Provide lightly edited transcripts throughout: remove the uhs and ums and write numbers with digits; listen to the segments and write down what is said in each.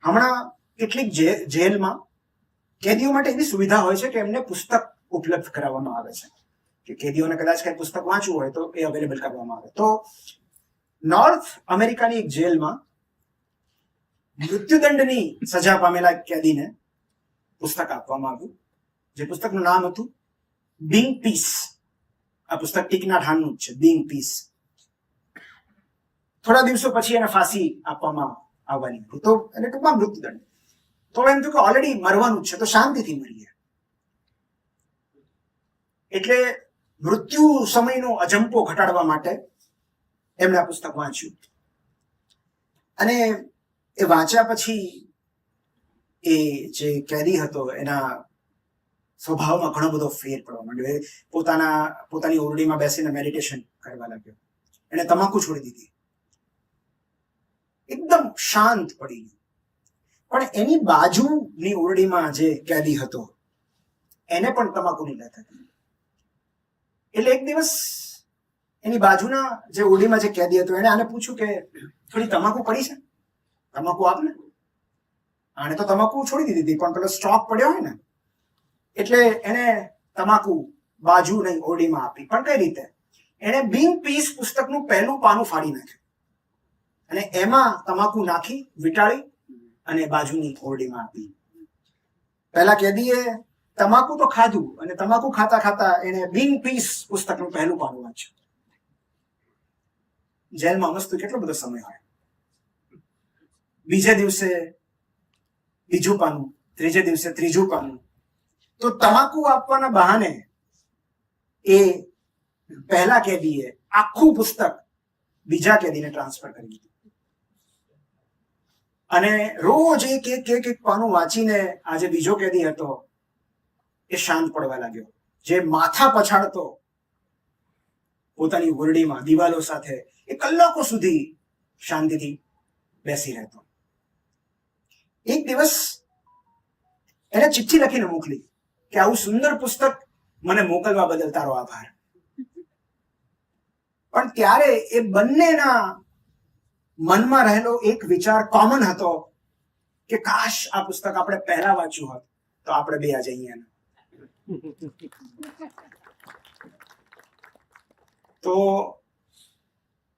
હમણાં કેટલીક જેલમાં કેદીઓ માટે એવી સુવિધા હોય છે કે એમને પુસ્તક ઉપલબ્ધ કરાવવામાં આવે છે કે કેદીઓને કદાચ કઈ પુસ્તક વાંચવું હોય તો એ અવેલેબલ કરવામાં આવે. તો નોર્થ અમેરિકાની એક જેલમાં મૃત્યુદંડની સજા પામેલા કેદીને પુસ્તક આપવામાં આવ્યું, જે પુસ્તકનું નામ હતું બિંગ પીસ. આ પુસ્તક ટીકના ઠાનનું જ છે, બિંગ પીસ. થોડા દિવસો પછી એને ફાંસી આપવામાં આવવાની હતી, તો એને ટૂંકમાં મૃત્યુદંડ. તો એમ થયું કે ઓલરેડી મરવાનું જ છે તો શાંતિથી મરીએ. એટલે મૃત્યુ સમયનો અજંપો ઘટાડવા માટે એમણે આ પુસ્તક વાંચ્યું અને એ વાંચ્યા પછી એ જે કેદી હતો એના સ્વભાવમાં ઘણો બધો ફેર પડવા માંડ્યો. એ પોતાની ઓરડીમાં બેસીને મેડિટેશન કરવા લાગ્યો. એને તમાકુ છોડી દીધી, એકદમ શાંત પડી ગયું. પણ એની બાજુની ઓરડીમાં જે કેદી હતો એને પણ તમાકુની લત હતી. એટલે એક દિવસ એની બાજુના જે ઓરડીમાં જે કેદી હતો એને આને પૂછ્યું કે થોડી તમાકુ પડી છે, તમાકુ આપ ને. આને તો તમાકુ છોડી દીધી હતી પણ પેલો સ્ટોક પડ્યો હોય ને એટલે એને તમાકુ બાજુ નહીં ઓરડીમાં આપી. પણ કઈ રીતે? એને બિંગ પીસ પુસ્તકનું પહેલું પાનું ફાડી નાખ્યું અને એમાં તમાકુ નાખી વીંટાળી અને બાજુની ઓરડીમાં આપી. પહેલા કેદીએ તમાકુ તો ખાધું અને તમાકુ ખાતા ખાતા એને બિંગ પીસ પુસ્તકનું પહેલું પાનું વાંચ્યું. જેલમાં મસ્ત કેટલો બધો સમય હોય. બીજે દિવસે બીજું પાનું, ત્રીજે દિવસે ત્રીજું પાનું. તો તમાકુ આપવાના બહાને એ પહેલા કેદીએ આખું પુસ્તક બીજા કેદીને ટ્રાન્સફર કરી દીધું અને રોજ એક પાનું વાંચીને આ જે બીજો કેદી હતો એ શાંત પડવા લાગ્યો. જે માથા પછાડતો પોતાની ઓરડીમાં દિવાલો સાથે એ કલાકો સુધી શાંતિથી બેસી રહેતો. એક દિવસ એને ચિઠ્ઠી લખીને મોકલી કે આવું સુંદર પુસ્તક મને મોકલવા બદલ તારો આભાર. પણ ત્યારે એ બંનેના મનમાં રહેલો એક વિચાર કોમન હતો કે કાશ આ પુસ્તક આપણે પહેલા વાંચ્યું હોત તો આપણે બે આજે અહીંયા. તો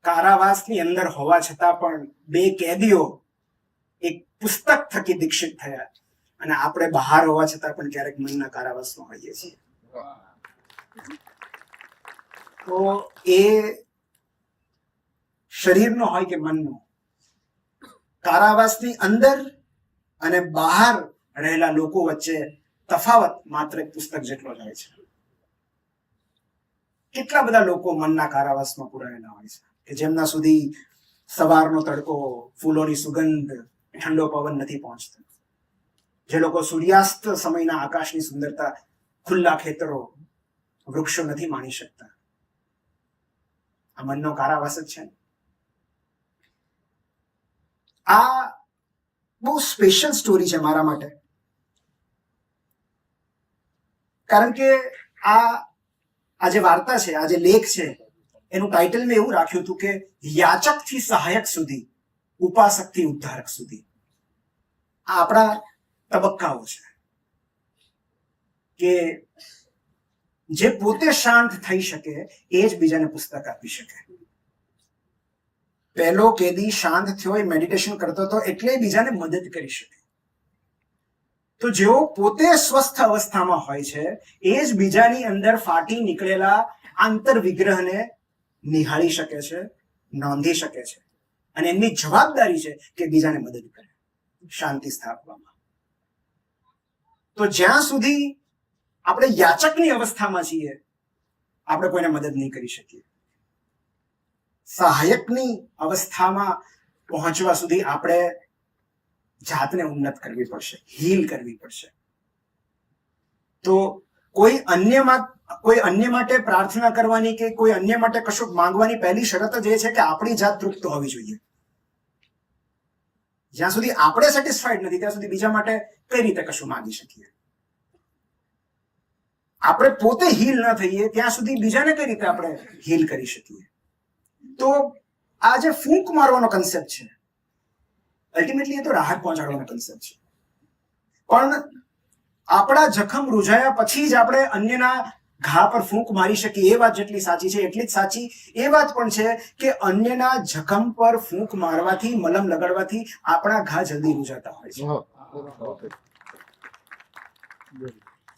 કારાવાસની અંદર હોવા છતાં પણ બે કેદીઓ એક પુસ્તક થકી દીક્ષિત થયા અને આપણે બહાર હોવા છતાં પણ ક્યારેક મનના કારાવાસમાં હોઈએ છીએ. તો એ શરીરનો હોય કે મનનો, કારાવાસની અંદર અને બહાર રહેલા લોકો વચ્ચે તફાવત માત્ર એક પુસ્તક જેટલો જ હોય છે. કેટલા બધા લોકો મનના કારાવાસમાં પુરાયેલા હોય છે કે જેમના સુધી સવારનો તડકો, ફૂલોની સુગંધ, ઠંડો પવન નથી પહોંચતો. જે લોકો સૂર્યાસ્ત સમયના આકાશની સુંદરતા, ખુલ્લા ખેતરો, વૃક્ષો નથી માણી શકતા. આ મનનો કારાવાસ જ છે. આ બહુ સ્પેશિયલ સ્ટોરી છે મારા માટે, કારણ કે આ જે વાર્તા છે, આ જે લેખ છે, એનું ટાઇટલ મેં એવું રાખ્યું હતું કે યાચકથી સહાયક સુધી, ઉપાસકથી ઉદ્ધારક સુધી. આ આપણા તબક્કાઓ છે કે જે પોતે શાંત થઈ શકે એ જ બીજાને પુસ્તક આપી શકે. પહેલો કેદી શાંત થયો, એ મેડિટેશન કરતો હતો એટલે બીજાને મદદ કરી શકે. તો જેઓ પોતે સ્વસ્થ અવસ્થામાં હોય છે એ જ બીજાની અંદર ફાટી નીકળેલા આંતર વિગ્રહને નિહાળી શકે છે, નોંધી શકે છે અને એમની જવાબદારી છે કે બીજાને મદદ કરે શાંતિ સ્થાપવામાં. તો જ્યાં સુધી આપણે યાચકની અવસ્થામાં છીએ આપણે કોઈને મદદ નહીં કરી શકીએ. સહાયકની અવસ્થામાં પહોંચવા સુધી આપણે જાતને ઉન્નત કરવી પડશે, હીલ કરવી પડશે. તો કોઈ અન્ય માટે પ્રાર્થના કરવાની કે કોઈ અન્ય માટે કશું માંગવાની પહેલી શરત જ એ છે કે આપણી જાત તૃપ્ત હોવી જોઈએ. જ્યાં સુધી આપણે સેટિસ્ફાઈડ નથી ત્યાં સુધી બીજા માટે કઈ રીતે કશું માંગી શકીએ? આપણે પોતે હીલ ન થઈએ ત્યાં સુધી બીજાને કઈ રીતે આપણે હીલ કરી શકીએ? તો આ જે ફૂંક મારવાનો કન્સેપ્ટ છે, અલ્ટિમેટલી એ તો રાહત પહોંચાડવાનો કન્સેપ્ટ છે. પણ આપણા જખમ રૂઝાયા પછી જ આપણે અન્યના ઘા પર ફૂંક મારી શકીએ એ વાત જેટલી સાચી છે એટલી જ સાચી એ વાત પણ છે કે અન્યના જખમ પર ફૂંક મારવાથી, મલમ લગાડવાથી આપણા ઘા જલ્દી રૂઝાતા હોય છે.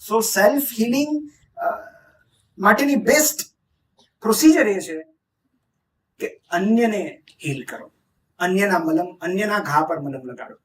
સો સેલ્ફ હિલિંગ માટેની બેસ્ટ પ્રોસિજર એ છે કે અન્યને હીલ કરો, અન્યના ઘા પર મલમ લગાડો.